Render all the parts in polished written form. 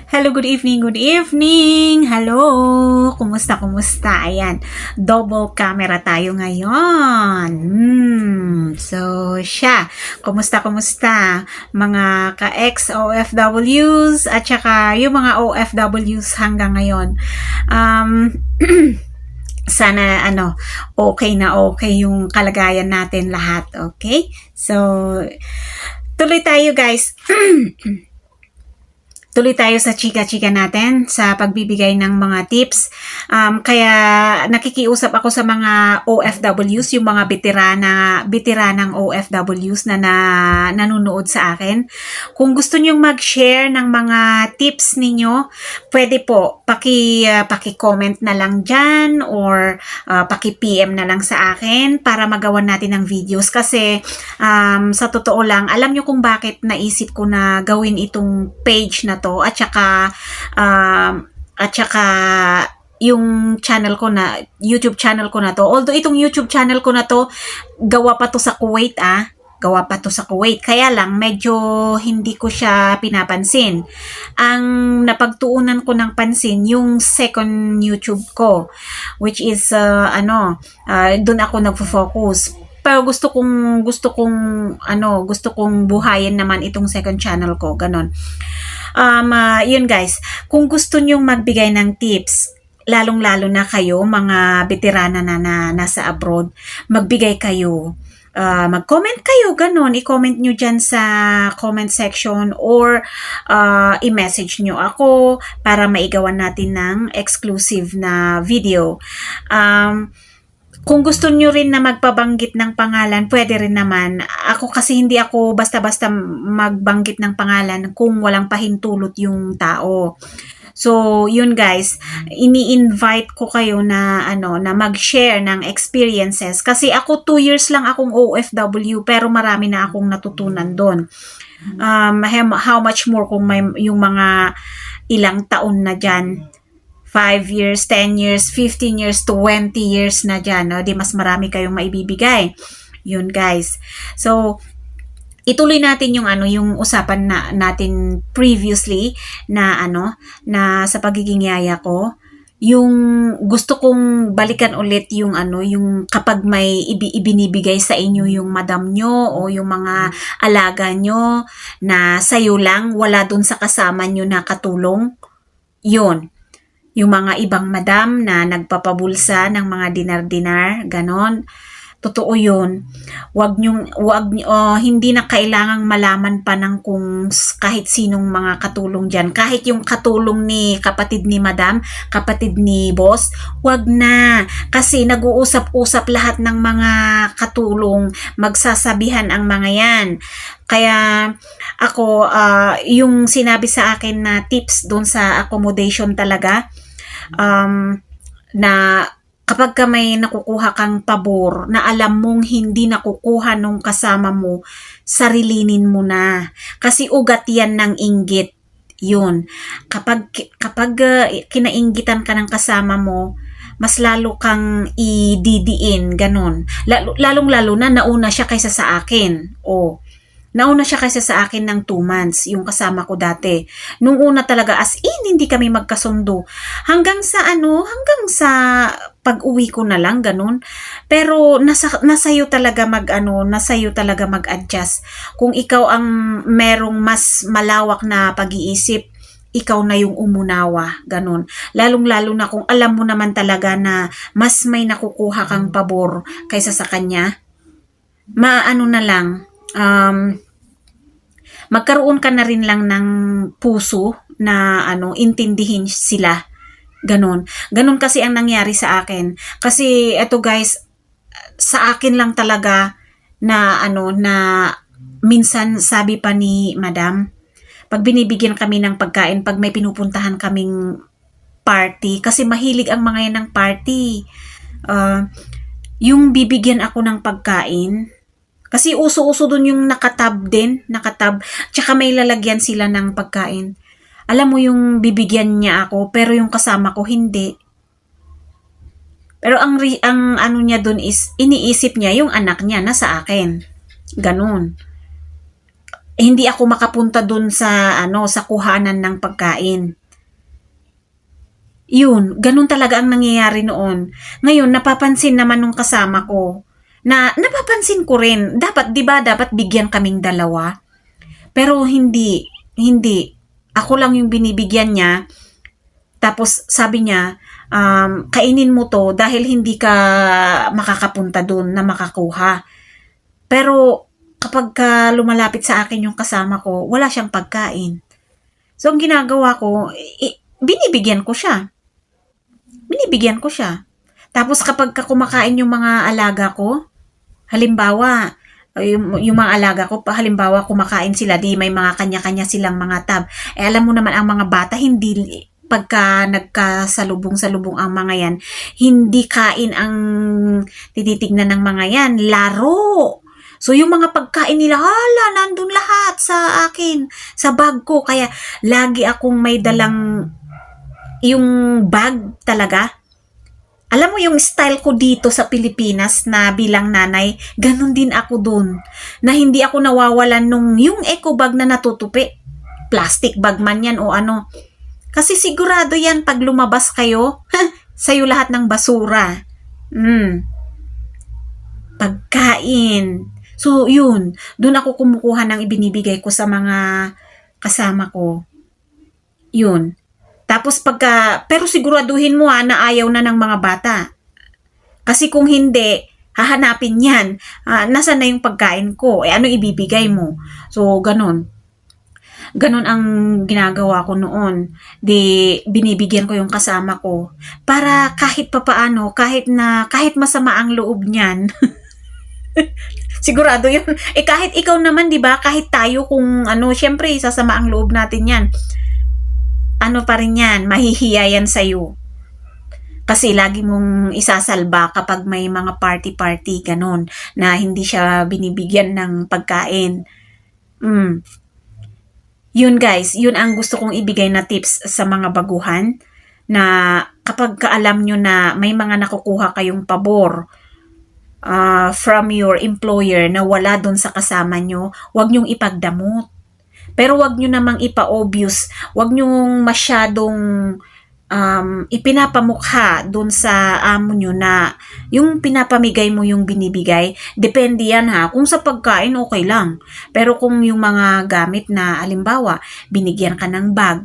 Hello, good evening, good evening. Hello, kumusta? Ayan, double camera tayo ngayon. So, siya, kumusta? Mga ka-ex OFWs at saka yung mga OFWs hanggang ngayon. Sana okay na okay yung kalagayan natin lahat, okay? So, tuloy tayo guys. Tuloy tayo sa chika-chika natin sa pagbibigay ng mga tips. Kaya nakikiusap ako sa mga OFWs, yung mga veteranang OFWs na nanonood sa akin. Kung gusto niyo mag-share ng mga tips ninyo, pwede po paki-comment na lang dyan or paki-PM na lang sa akin para magawan natin ng videos. Kasi sa totoo lang, alam nyo kung bakit naisip ko na gawin itong page na to at saka yung channel ko na YouTube channel ko na to. Although itong YouTube channel ko na to gawa pa to sa Kuwait kaya lang medyo hindi ko siya pinapansin. Ang napagtuunan ko ng pansin yung second YouTube ko, which is doon ako nagfo-focus. Pero gusto kong buhayin naman itong second channel ko, ganon. Yun guys, kung gusto nyong magbigay ng tips, lalong-lalo na kayo, mga veterana na nasa abroad, magbigay kayo. Mag-comment kayo, ganon. I-comment nyo dyan sa comment section or i-message nyo ako para maigawan natin ng exclusive na video. Kung gusto nyo rin na magpabanggit ng pangalan, pwede rin naman. Ako kasi hindi ako basta-basta magbanggit ng pangalan kung walang pahintulot yung tao. So, yun guys, ini-invite ko kayo na mag-share ng experiences kasi ako 2 years lang akong OFW pero marami na akong natutunan doon. How much more kung may yung mga ilang taon na dyan, 5 years, 10 years, 15 years, 20 years na dyan, no? Di mas marami kayong maibibigay. Yun guys. So, ituloy natin yung usapan natin previously na na sa pagiging yaya ko. Yung gusto kong balikan ulit yung yung kapag may ibinibigay sa inyo yung madam nyo o yung mga alaga nyo na sayo lang, wala dun sa kasama nyo na katulong. Yun. Yung mga ibang madam na nagpapabulsa ng mga dinar-dinar, ganon. Totoo yun. Hindi na kailangang malaman pa ng kung kahit sinong mga katulong dyan. Kahit yung katulong ni kapatid ni madam, kapatid ni boss, wag na. Kasi nag-uusap-usap lahat ng mga katulong, magsasabihan ang mga yan. Kaya ako, yung sinabi sa akin na tips doon sa accommodation talaga, na kapag ka may nakukuha kang pabor na alam mong hindi nakukuha nung kasama mo, sarilinin mo na. Kasi ugat yan ng inggit. Yun. Kapag kinainggitan ka ng kasama mo, mas lalo kang ididiin, ganun. Lalong-lalo na nauna siya kaysa sa akin. Nauna siya kaysa sa akin ng 2 months, yung kasama ko dati. Nung una talaga, as in, hindi kami magkasundo. Hanggang sa pag-uwi ko na lang, ganun. Pero nasayo talaga mag-adjust. Kung ikaw ang merong mas malawak na pag-iisip, ikaw na yung umunawa, ganun. Lalong-lalo na kung alam mo naman talaga na mas may nakukuha kang pabor kaysa sa kanya, magkaroon ka na rin lang ng puso na intindihin sila. Ganon kasi ang nangyari sa akin. Kasi eto guys, sa akin lang talaga na na minsan sabi pa ni madam, pag binibigyan kami ng pagkain, pag may pinupuntahan kaming party, kasi mahilig ang mga yan ng party, yung bibigyan ako ng pagkain, kasi uso-uso dun yung nakatab, tsaka may lalagyan sila ng pagkain. Alam mo yung bibigyan niya ako, pero yung kasama ko hindi. Pero ang niya dun is, iniisip niya yung anak niya na sa akin. Ganun. hindi ako makapunta dun sa sa kuhanan ng pagkain. Yun, ganun talaga ang nangyayari noon. Ngayon, napapansin naman nung kasama ko, na napapansin ko rin, dapat, di ba, dapat bigyan kaming dalawa. Pero hindi. Ako lang yung binibigyan niya. Tapos sabi niya, kainin mo to dahil hindi ka makakapunta dun na makakuha. Pero kapag lumalapit sa akin yung kasama ko, wala siyang pagkain. So, ang ginagawa ko, binibigyan ko siya. Tapos kapag kumakain yung mga alaga ko, halimbawa, yung mga alaga ko, halimbawa kumakain sila, di may mga kanya-kanya silang mga tab. Alam mo naman ang mga bata, hindi pagka nagkasalubong-salubong ang mga yan, hindi kain ang tititignan ng mga yan, laro. So, yung mga pagkain nila, nandun lahat sa akin, sa bag ko. Kaya, lagi akong may dalang yung bag talaga. Alam mo yung style ko dito sa Pilipinas na bilang nanay, ganun din ako dun. Na hindi ako nawawalan nung yung eco bag na natutupi. Plastic bag man yan o ano. Kasi sigurado yan pag lumabas kayo, sa'yo lahat ng basura. Pagkain. So, yun. Dun ako kumukuha ng ibinibigay ko sa mga kasama ko. Yun. Tapos pero siguraduhin mo na ayaw na ng mga bata. Kasi kung hindi, hahanapin yan. Nasaan na yung pagkain ko? Ano ibibigay mo? So, ganun. Ganun ang ginagawa ko noon. Binibigyan ko yung kasama ko. Para kahit papaano, kahit masama ang loob niyan, sigurado yun. Kahit ikaw naman, di ba? Kahit tayo kung syempre, sasama ang loob natin yan. Pa rin yan, mahihiya yan sa'yo. Kasi lagi mong isasalba kapag may mga party-party, ganun, na hindi siya binibigyan ng pagkain. Yun guys, yun ang gusto kong ibigay na tips sa mga baguhan, na kapag alam nyo na may mga nakukuha kayong pabor from your employer na wala dun sa kasama nyo, huwag nyong ipagdamot. Pero wag nyo namang ipa-obvious, wag nyong masyadong ipinapamukha dun sa amo nyo na yung pinapamigay mo yung binibigay. Depende yan kung sa pagkain okay lang. Pero kung yung mga gamit na halimbawa, binigyan ka ng bag,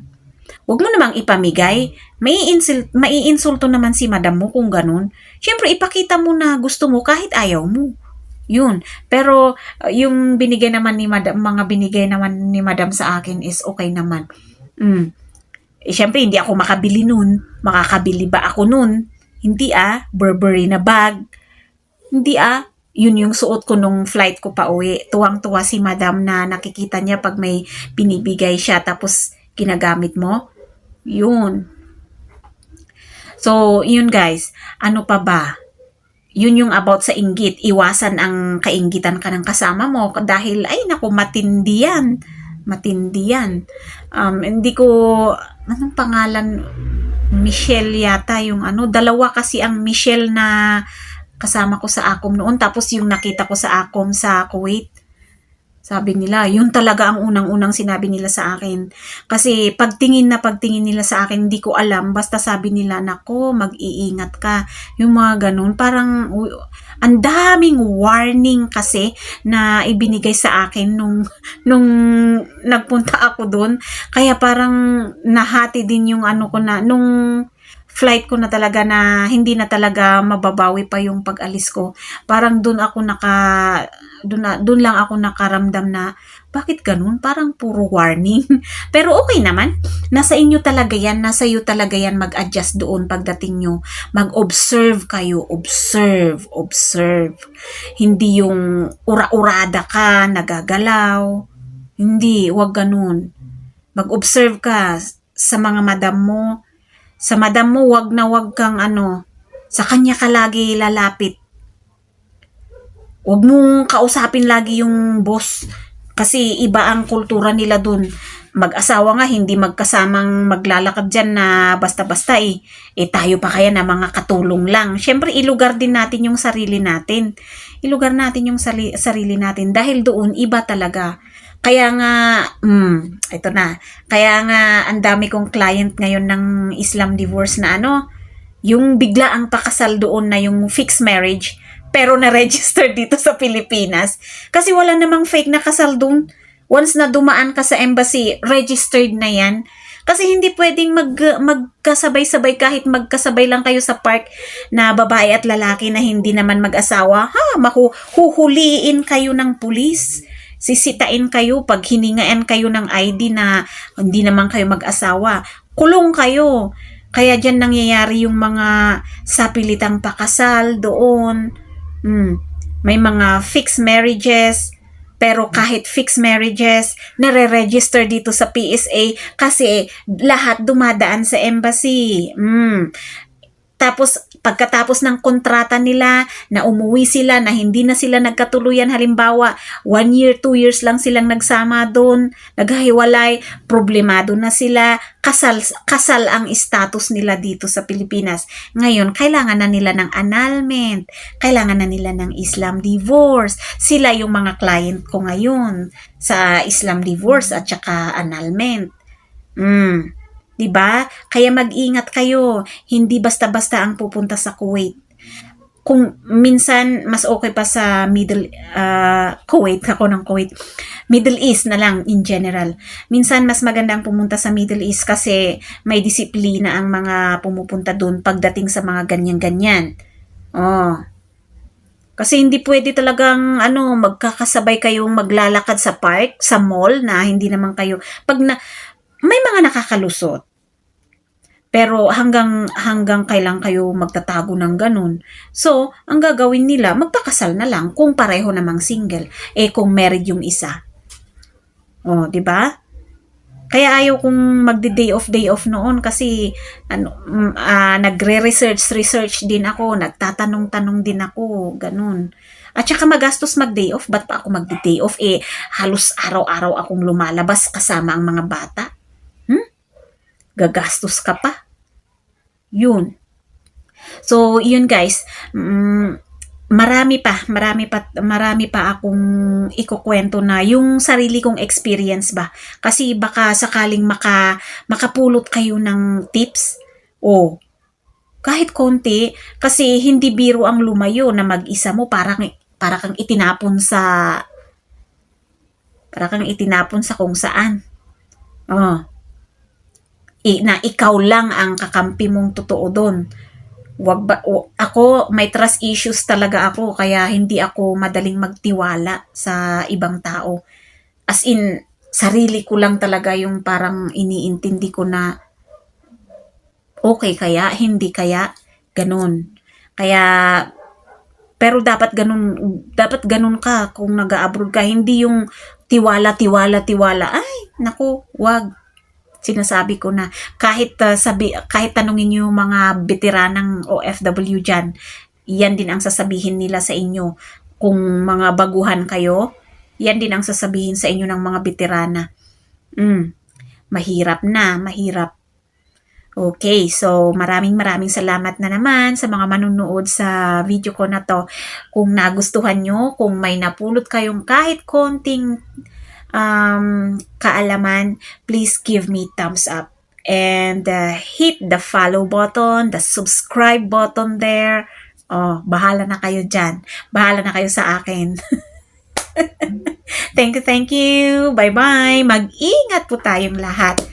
wag mo namang ipamigay. Maiinsulto naman si madam mo kung ganun. Siyempre, ipakita mo na gusto mo kahit ayaw mo. Yun. Pero yung binigay naman ni madam, mga binigay naman ni madam sa akin is okay naman. Syempre hindi ako makabili nun. Makakabili ba ako nun? Hindi Burberry na bag. Hindi yun yung suot ko nung flight ko pa uwi. Tuwang-tuwa si madam na nakikita niya pag may binibigay siya tapos ginagamit mo. Yun. So, yun guys. Ano pa ba? Yun yung about sa inggit. Iwasan ang kainggitan ka ng kasama mo dahil, matindi yan. Hindi ko, anong pangalan? Michelle yata yung dalawa kasi ang Michelle na kasama ko sa Acom noon. Tapos yung nakita ko sa Acom sa Kuwait. Sabi nila, yun talaga ang unang-unang sinabi nila sa akin. Kasi pagtingin nila sa akin, hindi ko alam. Basta sabi nila, nako, mag-iingat ka. Yung mga ganun. Parang, ang daming warning kasi na ibinigay sa akin nung nagpunta ako doon. Kaya parang nahati din yung nung flight ko na talaga na hindi na talaga mababawi pa yung pag-alis ko. Parang doon lang ako nakaramdam na bakit ganun? Parang puro warning. Pero okay naman. Nasa inyo talaga yan. Nasa iyo talaga yan mag-adjust doon pagdating nyo. Mag-observe kayo. Observe. Hindi yung ura-urada ka, nagagalaw. Hindi, wag ganun. Mag-observe ka sa mga madam mo. Sa madam mo, wag kang sa kanya ka lagi lalapit. Huwag mong kausapin lagi yung boss kasi iba ang kultura nila dun. Mag-asawa nga, hindi magkasamang maglalakad dyan na basta-basta tayo pa kaya na mga katulong lang. Siyempre, ilugar din natin yung sarili natin. Ilugar natin yung sarili natin dahil doon iba talaga. Kaya nga, ito na. Kaya nga, ang dami kong client ngayon ng Islam divorce na ano, yung bigla ang pakasal doon na yung fixed marriage, pero na-register dito sa Pilipinas. Kasi wala namang fake na kasal doon. Once na dumaan ka sa embassy, registered na yan. Kasi hindi pwedeng magkasabay-sabay kahit magkasabay lang kayo sa park na babae at lalaki na hindi naman mag-asawa. Huhuliin kayo ng pulis. Sisitain kayo pag hiningaan kayo ng ID na hindi naman kayo mag-asawa. Kulong kayo. Kaya dyan nangyayari yung mga sapilitang pakasal doon. May mga fixed marriages. Pero kahit fixed marriages, nare-register dito sa PSA kasi lahat dumadaan sa embassy. Tapos, pagkatapos ng kontrata nila, na umuwi sila, na hindi na sila nagkatuluyan, halimbawa, 1 year, 2 years lang silang nagsama doon, naghiwalay, problemado na sila, kasal ang status nila dito sa Pilipinas. Ngayon, kailangan na nila ng annulment, kailangan na nila ng Islam divorce. Sila yung mga client ko ngayon sa Islam divorce at saka annulment. 'Di ba? Kaya mag-ingat kayo. Hindi basta-basta ang pupunta sa Kuwait. Kung minsan mas okay pa sa Kuwait, ako ng Kuwait. Middle East na lang in general. Minsan mas maganda ang pumunta sa Middle East kasi may disiplina ang mga pumupunta doon pagdating sa mga ganyan-ganyan. Kasi hindi pwede talagang magkakasabay kayong maglalakad sa park, sa mall na hindi naman kayo may mga nakakalusot. Pero hanggang kailan kayo magtatago ng ganun. So, ang gagawin nila, magpakasal na lang kung pareho namang single. Kung married yung isa. 'Di ba? Kaya ayaw kong magde-day off noon kasi research din ako, nagtatanong-tanong din ako, ganun. At saka magastos mag-day off, ba't pa ako magde-day off? Halos araw-araw akong lumalabas kasama ang mga bata. Gagastos ka pa. Yun. So, yun guys. Marami pa akong ikukwento na yung sarili kong experience ba. Kasi baka sakaling makapulot kayo ng tips. Kahit konti. Kasi hindi biro ang lumayo na mag-isa mo. Para kang itinapon sa kung saan. Na ikaw lang ang kakampi mong totoo doon. Ako, may trust issues talaga ako, kaya hindi ako madaling magtiwala sa ibang tao. As in, sarili ko lang talaga yung parang iniintindi ko na okay kaya, hindi kaya, ganun. Kaya, pero dapat ganun ka kung nag-abroad ka. Hindi yung tiwala. Ay, naku, wag. Sinasabi ko na kahit tanungin niyo yung mga veteranang OFW dyan, yan din ang sasabihin nila sa inyo. Kung mga baguhan kayo, yan din ang sasabihin sa inyo ng mga veterana. Mahirap. Okay, so maraming salamat na naman sa mga manunood sa video ko na to. Kung nagustuhan nyo, kung may napulot kayong kahit konting kaalaman, please give me thumbs up and hit the follow button, the subscribe button there. Bahala na kayo dyan. Bahala na kayo sa akin. Thank you. Bye-bye. Mag-ingat po tayong lahat.